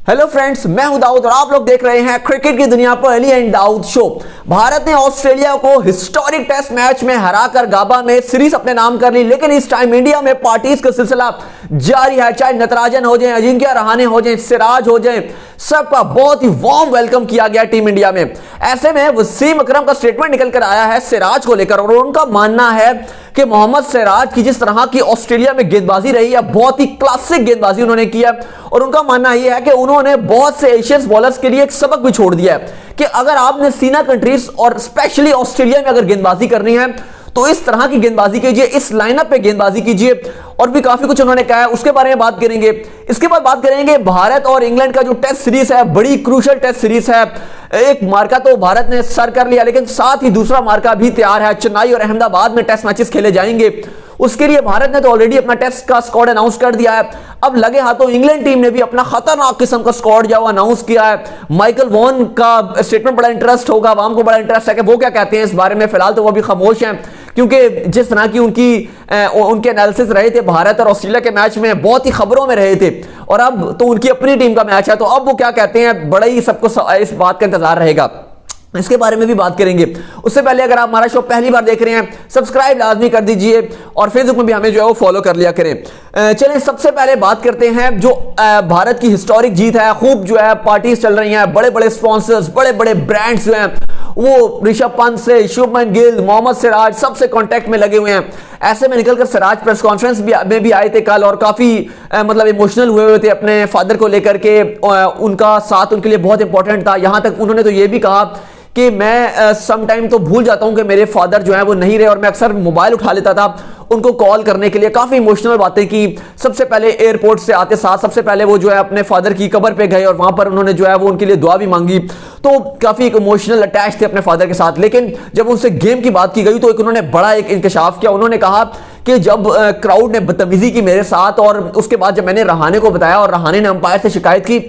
Hello friends, मैं हूं दाऊद और आप लोग देख रहे हैं क्रिकेट की दुनिया पर अली एंड दाऊद शो। भारत ने ऑस्ट्रेलिया को हिस्टोरिक टेस्ट मैच में हराकर गाबा में सीरीज अपने नाम कर ली, लेकिन इस टाइम इंडिया में पार्टीज का सिलसिला जारी है। चाहे नटराजन हो जाए, अजिंक्य रहाणे हो जाए, सिराज हो जाए, सबका बहुत ही वार्म वेलकम किया गया टीम इंडिया में। ऐसे में वसीम अकरम का स्टेटमेंट निकल कर आया है सिराज को लेकर और उनका मानना है कि मोहम्मद सिराज की जिस तरह की ऑस्ट्रेलिया में गेंदबाजी रही है, बहुत ही क्लासिक गेंदबाजी उन्होंने किया और उनका मानना यह है कि उन्होंने बहुत से एशियन बॉलर्स के लिए एक सबक भी छोड़ दिया है कि अगर आपने सीना कंट्रीज और स्पेशली ऑस्ट्रेलिया में अगर गेंदबाजी करनी है तो इस तरह की गेंदबाजी कीजिए, इस लाइनअप पे गेंदबाजी कीजिए। और भी काफी कुछ उन्होंने कहा है, उसके बारे में बात करेंगे। इसके बाद बात करेंगे भारत और इंग्लैंड का जो टेस्ट सीरीज है, बड़ी क्रूशियल टेस्ट सीरीज है। एक मार्का तो भारत ने सर कर लिया, लेकिन साथ ही दूसरा मार्का भी तैयार है। चेन्नई और अहमदाबाद में टेस्ट मैचेस खेले जाएंगे। उसके लिए भारत ने तो ऑलरेडी अपना टेस्ट का स्क्वाड अनाउंस कर दिया है। अब लगे हाथों इंग्लैंड टीम ने भी अपना खतरनाक किस्म का स्क्वाड जो अनाउंस किया है। माइकल वॉन का स्टेटमेंट बड़ा इंटरेस्ट होगा, आवाम को बड़ा इंटरेस्ट है कि वो क्या कहते हैं इस बारे में। फिलहाल तो वो भी खामोश हैं, क्योंकि जिस तरह की उनके एनालिसिस रहे थे भारत और ऑस्ट्रेलिया के मैच में, बहुत ही खबरों में रहे थे। और अब तो उनकी अपनी टीम का मैच है, तो अब वो क्या कहते हैं, बड़ा ही सबको इस बात का इंतजार रहेगा। इसके बारे में भी बात करेंगे। उससे पहले अगर आप हमारा शो पहली बार देख रहे हैं, सब्सक्राइब लाजमी कर दीजिए और फेसबुक में भी हमें जो है वो फॉलो कर लिया करें। चलिए सबसे पहले बात करते हैं जो भारत की हिस्टोरिक जीत है। खूब जो है पार्टीज चल रही हैं, बड़े बड़े स्पॉन्सर्स, बड़े बड़े ब्रांड्स जो हैं वो ऋषभ पंत से शुभमन गिल, मोहम्मद सिराज सबसे कांटेक्ट में लगे हुए हैं। ऐसे में निकलकर सिराज प्रेस कॉन्फ्रेंस में भी आए थे कल और काफी मतलब इमोशनल हुए थे अपने फादर को लेकर के। उनका साथ उनके लिए बहुत इंपॉर्टेंट था। यहां तक उन्होंने तो ये भी कहा कि मैं सम टाइम तो भूल जाता हूं कि मेरे फादर जो है वो नहीं रहे और मैं अक्सर मोबाइल उठा लेता था उनको कॉल करने के लिए। काफी इमोशनल बातें की। सबसे पहले एयरपोर्ट से आते साथ सबसे पहले वो जो है अपने फादर की कब्र पे गए और वहां पर उन्होंने जो है वो उनके लिए दुआ भी मांगी। तो काफी एक इमोशनल अटैच थे अपने फादर के साथ। लेकिन जब उनसे गेम की बात की गई तो उन्होंने बड़ा एक इंकशाफ किया। उन्होंने कहा कि जब क्राउड ने बदतमीजी की मेरे साथ और उसके बाद जब मैंने रहाणे को बताया और रहाणे ने अंपायर से शिकायत की,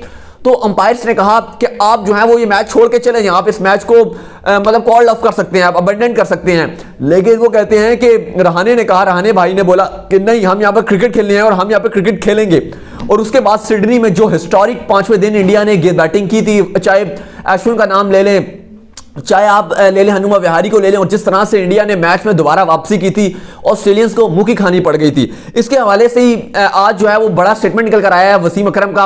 तो अंपायर्स ने कहा कि आप जो है वो ये मैच छोड़ के चले जाएं, आप इस मैच को मतलब कॉल ऑफ कर सकते हैं, आप अबंडन कर सकते हैं। लेकिन वो कहते हैं कि रहाणे ने कहा, रहाणे भाई ने बोला कि नहीं, हम यहाँ पर क्रिकेट खेलने हैं और हम यहाँ पर क्रिकेट खेलेंगे। और उसके बाद सिडनी में जो हिस्टोरिक 5वें दिन इंडिया ने बैटिंग की थी, चाहे अश्विन का नाम ले लें, चाहे आप ले लें हनुमा विहारी को ले लें, और जिस तरह से इंडिया ने मैच में दोबारा वापसी की थी, ऑस्ट्रेलियंस को मुंह की खानी पड़ गई थी। इसके हवाले से ही आज जो है वो बड़ा स्टेटमेंट निकल कर आया है वसीम अकरम का।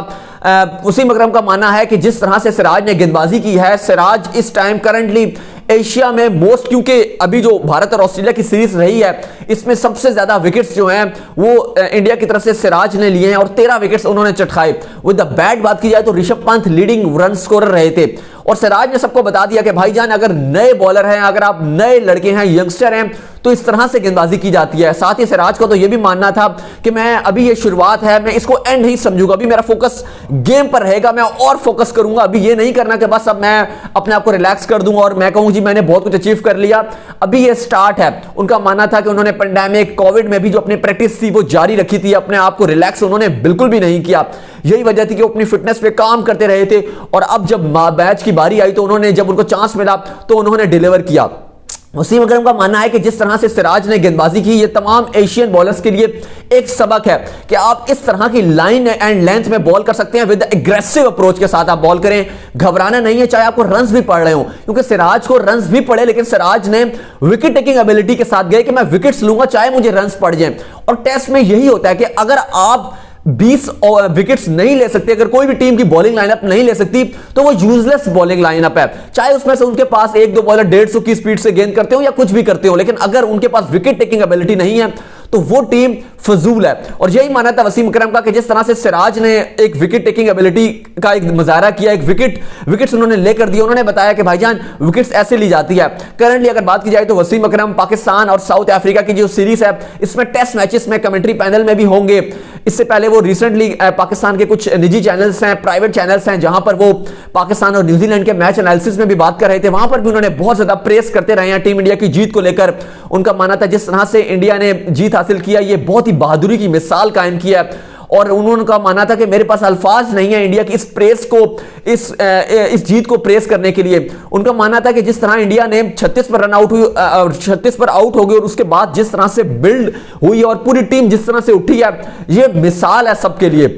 वसीम अकरम का मानना है कि जिस तरह से सिराज ने गेंदबाजी की है, सिराज इस टाइम करंटली एशिया में मोस्ट, क्योंकि अभी जो भारत और ऑस्ट्रेलिया की सीरीज रही है इसमें सबसे ज्यादा विकेट्स जो हैं वो इंडिया की तरफ से सिराज ने लिए हैं और 13 विकेट्स उन्होंने चटकाए। विद द बैट बात की जाए तो Rishabh Pant leading run scorer रहे थे और सिराज ने सबको बता दिया कि भाईजान अगर नए बॉलर हैं, अगर आप नए लड़के हैं, यंगस्टर हैं, तो इस तरह से गेंदबाजी की जाती है। साथ ही सिराज को तो यह भी मानना था कि मैं अभी ये शुरुआत है, मैं इसको एंड नहीं समझूंगा, अभी मेरा फोकस गेम पर रहेगा, मैं और फोकस करूंगा। अभी ये नहीं करना कि बस अब मैं अपने आप को रिलैक्स कर दूं और मैं कहूं जी मैंने बहुत कुछ अचीव कर लिया। अभी ये स्टार्ट है। उनका मानना था कि उन्होंने पेंडेमिक कोविड में भी जो अपनी प्रैक्टिस थी वो जारी रखी थी, अपने आप को रिलैक्स उन्होंने बिल्कुल भी नहीं किया। यही वजह थी कि वो अपनी फिटनेस पे काम करते रहे थे और अब जब मैच की बारी आई तो उन्होंने, जब उनको चांस मिला तो उन्होंने डिलीवर किया। वसीम अकरम का मानना है कि जिस तरह से सिराज ने गेंदबाजी की, ये तमाम एशियन बॉलर्स के लिए एक सबक है कि आप इस तरह की लाइन एंड लेंथ में बॉल कर सकते हैं। विद एग्रेसिव अप्रोच के साथ आप बॉल करें, घबराना नहीं है, चाहे आपको रन्स भी पड़ रहे हो, क्योंकि सिराज को रन्स भी पड़े लेकिन सिराज ने विकेट टेकिंग एबिलिटी के साथ गए कि मैं विकेट्स लूंगा चाहे मुझे रन्स पड़ जाए। और टेस्ट में यही होता है कि अगर आप 20 विकेट्स नहीं ले सकते, अगर कोई भी टीम की बॉलिंग लाइनअप नहीं ले सकती तो वो यूजलेस बॉलिंग लाइनअप है। चाहे उसमें से उनके पास एक दो बॉलर 150 की स्पीड से गेंद करते हो या कुछ भी करते हो, लेकिन अगर उनके पास विकेट टेकिंग एबिलिटी नहीं है तो वो टीम फजूल है। और यही माना था वसीम अकरम का कि जिस तरह से सिराज ने एक विकेट टेकिंग एबिलिटी का एक मुजाहरा किया, एक विकेट्स उन्होंने लेकर दिए। उन्होंने बताया कि भाईजान विकेट्स ऐसे ली जाती है। करंटली अगर बात की जाए तो वसीम अकरम पाकिस्तान और साउथ अफ्रीका की जो सीरीज है इसमें टेस्ट मैचेस में कमेंट्री पैनल में भी होंगे। इससे पहले वो रिसेंटली पाकिस्तान के कुछ निजी चैनल्स हैं, प्राइवेट चैनल्स हैं, जहां पर वो पाकिस्तान और न्यूजीलैंड के मैच एनालिसिस में भी बात कर रहे थे। वहां पर भी उन्होंने बहुत ज्यादा प्रेस करते रहे हैं टीम इंडिया की जीत को लेकर। उनका मानना था जिस तरह से इंडिया ने जीत हासिल किया, ये बहुत ही बहादुरी की मिसाल कायम किया और उन्होंने माना था कि मेरे पास अल्फाज नहीं है इंडिया की इस प्रेस को, इस जीत को प्रेस करने के लिए। उनका मानना था कि जिस तरह इंडिया ने 36 पर रन आउट हुई, 36 पर आउट हो गई और उसके बाद जिस तरह से बिल्ड हुई और पूरी टीम जिस तरह से उठी है, ये मिसाल है सबके लिए।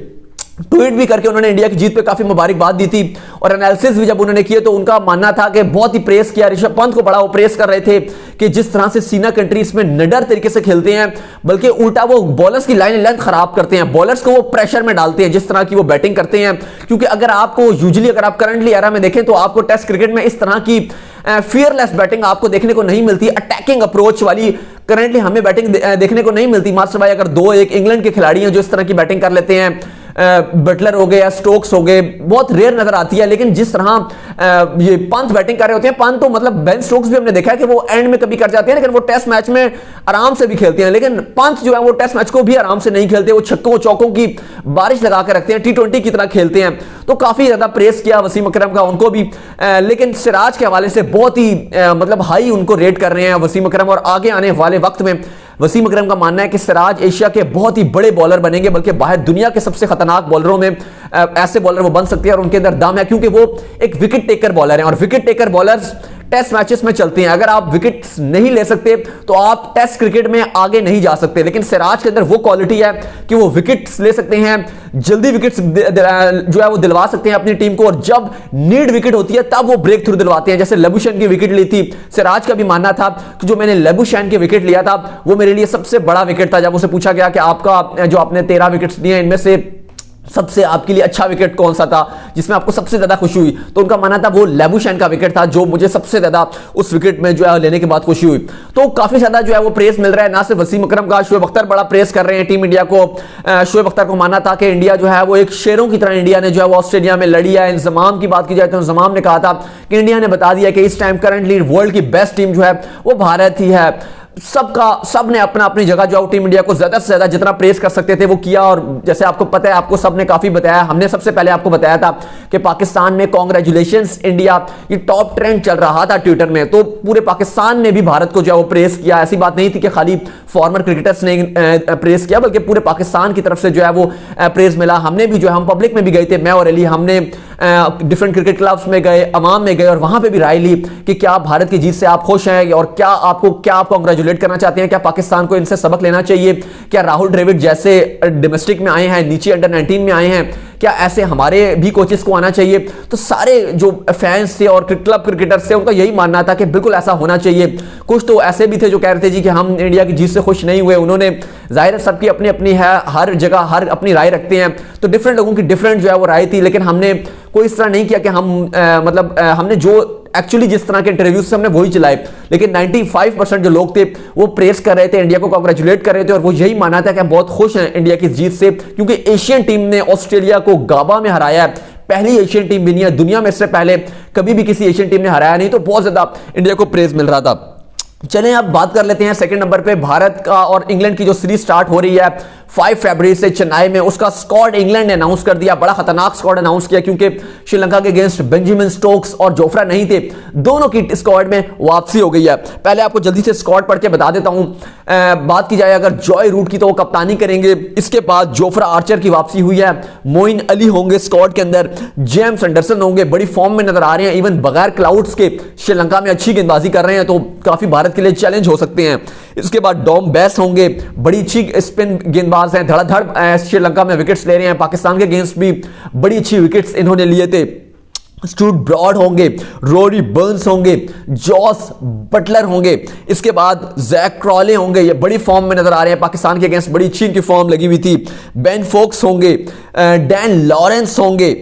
ट्वीट भी करके उन्होंने इंडिया की जीत पे काफी मुबारकबाद दी थी और एनालिसिस भी जब उन्होंने किए तो उनका मानना था कि बहुत ही प्रेस किया, ऋषभ पंत को बड़ा वो प्रेस कर रहे थे कि जिस तरह से सीना कंट्री इसमें निडर तरीके से खेलते हैं, बल्कि उल्टा वो बॉलर्स की लाइन लेंथ खराब करते हैं, बॉलर्स को वो प्रेशर में डालते हैं जिस तरह की वो बैटिंग करते हैं। क्योंकि अगर आपको यूजुअली अगर आप करंटली एरा में देखें तो आपको टेस्ट क्रिकेट में इस तरह की फियरलेस बैटिंग आपको देखने को नहीं मिलती, अटैकिंग अप्रोच वाली करंटली हमें बैटिंग देखने को नहीं मिलती। मास्टर भाई अगर 2-1 इंग्लैंड के खिलाड़ी हैं जो इस तरह की बैटिंग कर लेते हैं, बटलर हो गए या स्टोक्स हो गए, बहुत रेयर नजर आती है। लेकिन जिस तरह ये पंत बैटिंग कर रहे होते हैं, पंत तो मतलब बेन स्टोक्स भी हमने देखा है कि वो एंड में कभी कर जाते हैं, लेकिन वो टेस्ट मैच में आराम से भी खेलते हैं। लेकिन पंत जो है वो टेस्ट मैच को भी आराम से नहीं खेलते, वो छक्कों चौकों की बारिश लगा कर रखते हैं, T20 की तरह खेलते हैं। तो काफी ज्यादा प्रेस किया वसीम अकरम का उनको भी, लेकिन सिराज के हवाले से बहुत ही मतलब हाई उनको रेट कर रहे हैं वसीम अकरम। और आगे आने वाले वक्त में वसीम अकरम का मानना है कि सिराज एशिया के बहुत ही बड़े बॉलर बनेंगे, बल्कि बाहर दुनिया के सबसे खतरनाक बॉलरों में ऐसे बॉलर वो बन सकते हैं और उनके अंदर दम है, क्योंकि वो एक विकेट टेकर बॉलर हैं और wicket taker bowlers test matches में चलते हैं। अगर आप विकेट्स नहीं ले सकते तो आप टेस्ट क्रिकेट में आगे नहीं जा सकते, लेकिन सिराज के अंदर वो क्वालिटी है कि वो विकेट्स ले सकते हैं, जल्दी विकेट्स जो है वो दिलवा सकते हैं अपनी टीम को, और जब नीड विकेट होती है तब वो ब्रेक थ्रू दिलवाते हैं। जैसे लबुशैन की विकेट ली थी, सिराज का भी मानना था कि जो मैंने लबुशैन की विकेट लिया था वो मेरे लिए सबसे बड़ा विकेट था। जब उसे पूछा गया कि आपका जो आपने 13 विकेट्स दिए इनमें से सबसे आपके लिए अच्छा विकेट कौन सा था जिसमें आपको सबसे ज्यादा खुशी हुई, तो उनका मानना था वो लबुशैन का विकेट था जो मुझे सबसे ज्यादा उस विकेट में जो है लेने के बाद खुशी हुई। तो काफी ज्यादा जो है वो प्रेस मिल रहा है, ना सिर्फ वसीम अकरम का, शोएब अख्तर बड़ा प्रेस कर रहे हैं टीम इंडिया को। शोएब अख्तर को मानना था कि इंडिया जो है वो एक शेरों की तरह इंडिया ने जो है वो ऑस्ट्रेलिया में लड़ी है। इंजमाम की बात की जाए तो इंजमाम ने कहा था कि इंडिया ने बता दिया कि इस टाइम करंटली वर्ल्ड की बेस्ट टीम जो है वो भारत ही है। सबने अपना अपनी जगह जो टीम इंडिया को ज्यादा से ज्यादा जितना प्रेस कर सकते थे वो किया। और जैसे आपको पता है, आपको सबने काफी बताया, हमने सबसे पहले आपको बताया था कि पाकिस्तान में कांग्रेचुलेशंस इंडिया ये टॉप ट्रेंड चल रहा था ट्विटर में, तो पूरे पाकिस्तान ने भी भारत को जो है वो प्रेस किया। ऐसी बात नहीं थी कि खाली फॉर्मर क्रिकेटर्स ने प्रेस किया, बल्कि पूरे पाकिस्तान की तरफ से जो है वो प्रेस मिला। हमने भी जो है हम पब्लिक में भी गए थे, मैं और अली, हमने डिफरेंट क्रिकेट क्लब्स में गए, अवाम में गए और वहां पे भी राय ली कि क्या भारत की जीत से आप खुश हैं और क्या आप कांग्रेचुलेट करना चाहते हैं, क्या पाकिस्तान को इनसे सबक लेना चाहिए, क्या राहुल द्रविड़ जैसे डोमेस्टिक में आए हैं, नीचे अंडर 19 में आए हैं, क्या ऐसे हमारे भी कोचेस को आना चाहिए। तो सारे जो फैंस थे और क्लब क्रिकेटर्स थे उनका यही मानना था कि बिल्कुल ऐसा होना चाहिए। कुछ तो ऐसे भी थे जो कह रहे थे जी कि हम इंडिया की जीत से खुश नहीं हुए। उन्होंने, जाहिर है सबकी अपनी अपनी है, हर जगह हर अपनी राय रखते हैं, तो डिफरेंट लोगों की डिफरेंट जो है वो राय थी, लेकिन हमने कोई इस तरह नहीं किया कि हम हमने जो एक्चुअली जिस तरह के इंटरव्यूज से हमने वही चलाए। लेकिन 95% जो लोग थे वो प्रेस कर रहे थे, इंडिया को कांग्रेचुलेट कर रहे थे और वो यही माना था कि हम बहुत खुश हैं इंडिया की जीत से, क्योंकि एशियन टीम ने ऑस्ट्रेलिया को गाबा में हराया है। पहली एशियन टीम भी नहीं है दुनिया में, इससे पहले कभी भी किसी एशियन टीम ने हराया नहीं, तो बहुत ज्यादा इंडिया को प्रेस मिल रहा था। चलें अब बात कर लेते हैं सेकंड नंबर पे भारत का और इंग्लैंड की जो सीरीज स्टार्ट हो रही है 5 फरवरी से चेन्नई में। उसका स्क्वाड इंग्लैंड ने अनाउंस कर दिया, बड़ा खतरनाक स्क्वाड अनाउंस किया, क्योंकि श्रीलंका के अगेंस्ट बेंजामिन स्टोक्स और जोफ्रा नहीं थे, दोनों की स्क्वाड में वापसी हो गई है। पहले आपको जल्दी से स्क्वाड पढ़ के बता देता हूं। बात की जाए अगर जॉय रूट की तो वो कप्तानी करेंगे, इसके बाद जोफ्रा आर्चर की वापसी हुई है, मोइन अली होंगे स्क्वाड के अंदर, जेम्स एंडरसन होंगे, बड़ी फॉर्म में नजर आ रहे हैं, इवन बगैर क्लाउड्स के श्रीलंका में अच्छी गेंदबाजी कर रहे हैं, तो काफी भारत के लिए चैलेंज हो सकते हैं। इसके बाद डॉम बेस होंगे, बड़ी अच्छी स्पिन गेंदबाज हैं, धड़ाधड़ श्रीलंका में विकेट्स ले रहे हैं, पाकिस्तान के अगेंस्ट भी बड़ी अच्छी विकेट्स इन्होंने लिए थे। स्टूट ब्रॉड होंगे, रोरी बर्न्स होंगे, जॉस बटलर होंगे, इसके बाद जैक क्रॉले होंगे, ये बड़ी फॉर्म में नजर आ रहे हैं, पाकिस्तान के अगेंस्ट बड़ी अच्छी इनकी फॉर्म लगी हुई थी। बेन फोक्स होंगे, डैन लॉरेंस होंगे,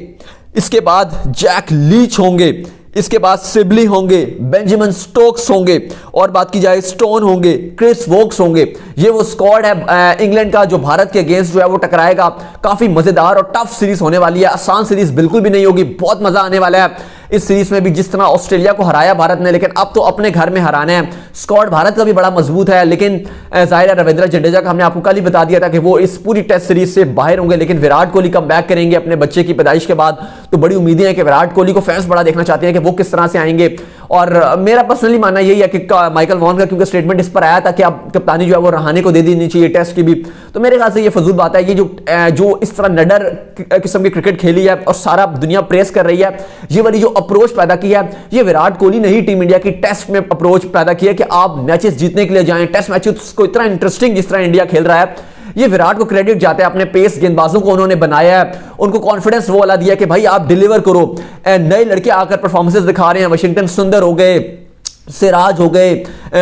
इसके बाद जैक लीच होंगे, इसके बाद सिबली होंगे, बेंजामिन स्टोक्स होंगे, और बात की जाए स्टोन होंगे, क्रिस वोक्स होंगे। ये वो स्क्वाड है इंग्लैंड का जो भारत के अगेंस्ट जो है वो टकराएगा। काफी मजेदार और टफ सीरीज होने वाली है, आसान सीरीज बिल्कुल भी नहीं होगी, बहुत मजा आने वाला है इस सीरीज में भी। जिस तरह ऑस्ट्रेलिया को हराया भारत ने, लेकिन अब तो अपने घर में हराना है। स्क्वाड भारत का भी बड़ा मजबूत है, लेकिन जाहिर है रविंद्र जडेजा का हमने आपको कल ही बता दिया था कि वो इस पूरी टेस्ट सीरीज से बाहर होंगे, लेकिन विराट कोहली कम बैक करेंगे अपने बच्चे की पैदाइश के बाद, तो बड़ी उम्मीदें हैं कि विराट कोहली को फैंस बड़ा देखना चाहते हैं कि वो किस तरह से आएंगे। और मेरा पर्सनली मानना यही है कि माइकल वॉन का क्योंकि स्टेटमेंट इस पर आया था कि अब कप्तानी जो है वो रहाने को दे देनी चाहिए टेस्ट की भी, तो मेरे ख्याल से ये फजूल बात है। ये जो इस तरह नडर किस्म की क्रिकेट खेली है और सारा दुनिया प्रेस कर रही है, ये वाली जो अप्रोच पैदा की है, ये विराट कोहली ने ही टीम इंडिया की टेस्ट में अप्रोच पैदा की है कि आप मैचेस जीतने के लिए जाएं, टेस्ट मैचेस को इतना इंटरेस्टिंग जिस तरह इंडिया खेल रहा है, ये विराट को क्रेडिट जाता है, अपने पेस गेंदबाजों को उन्होंने बनाया है, उनको कॉन्फिडेंस वो वाला दिया कि भाई आप डिलीवर करो। नए लड़के आकर परफॉर्मेंसेस दिखा रहे हैं, वाशिंगटन सुंदर हो गए, सिराज हो गए,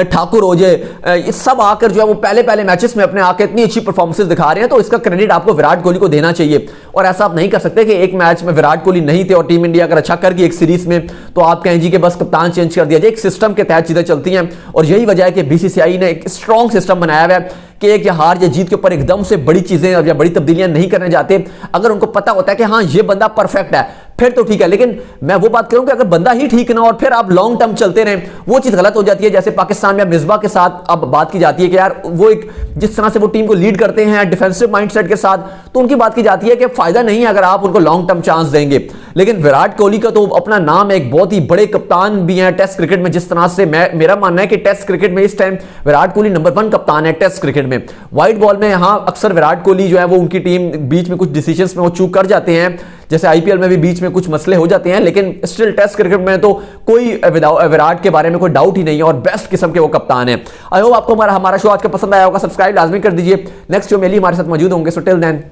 ठाकुर हो जाए, ये सब आकर जो है वो पहले मैचेस में अपने आकर इतनी अच्छी परफॉर्मेंसेस दिखा रहे हैं, तो इसका क्रेडिट आपको विराट कोहली को देना चाहिए। और ऐसा आप नहीं कर सकते कि एक मैच में विराट कोहली नहीं थे और टीम इंडिया अगर अच्छा कर गई एक सीरीज में तो आप कहें जी कि बस कप्तान चेंज कर दिया जाए। एक सिस्टम के तहत चीजें चलती हैं और यही वजह है कि बीसीसीआई ने एक स्ट्रॉन्ग सिस्टम बनाया हुआ है कि एक या हार या जीत के ऊपर एकदम से बड़ी चीजें या बड़ी तब्दीलियां नहीं करने जाते। अगर उनको पता होता है कि हाँ ये बंदा परफेक्ट है फिर तो ठीक है, लेकिन मैं वो बात करूं कि अगर बंदा ही ठीक ना और फिर आप लॉन्ग टर्म चलते रहें, वो चीज गलत हो जाती है। जैसे पाकिस्तान में मिसबा के साथ अब बात की जाती है कि यार वो एक जिस तरह से वो टीम को लीड करते हैं डिफेंसिव माइंडसेट के साथ, तो उनकी बात की जाती है कि फायदा नहीं है अगर आप उनको लॉन्ग टर्म चांस देंगे। लेकिन विराट कोहली का तो अपना नाम है, एक बहुत ही बड़े कप्तान भी हैं टेस्ट क्रिकेट में। जिस तरह से मेरा मानना है कि टेस्ट क्रिकेट में इस टाइम विराट कोहली नंबर 1 कप्तान है टेस्ट क्रिकेट में। व्हाइट बॉल में यहां अक्सर विराट कोहली जो है वो उनकी टीम बीच में कुछ डिसीजंस में वो चूक कर जाते हैं, जैसे आईपीएल में भी बीच में कुछ मसले हो जाते हैं, लेकिन स्टिल टेस्ट क्रिकेट में तो कोई विराट के बारे में कोई डाउट ही नहीं है और बेस्ट किस्म के वो कप्तान है। आई होप आपको हमारा शो आज का पसंद आया होगा। सब्सक्राइब लाजमी कर दीजिए। नेक्स्ट शो में हमारे साथ मौजूद होंगे। So till then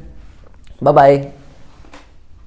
bye bye.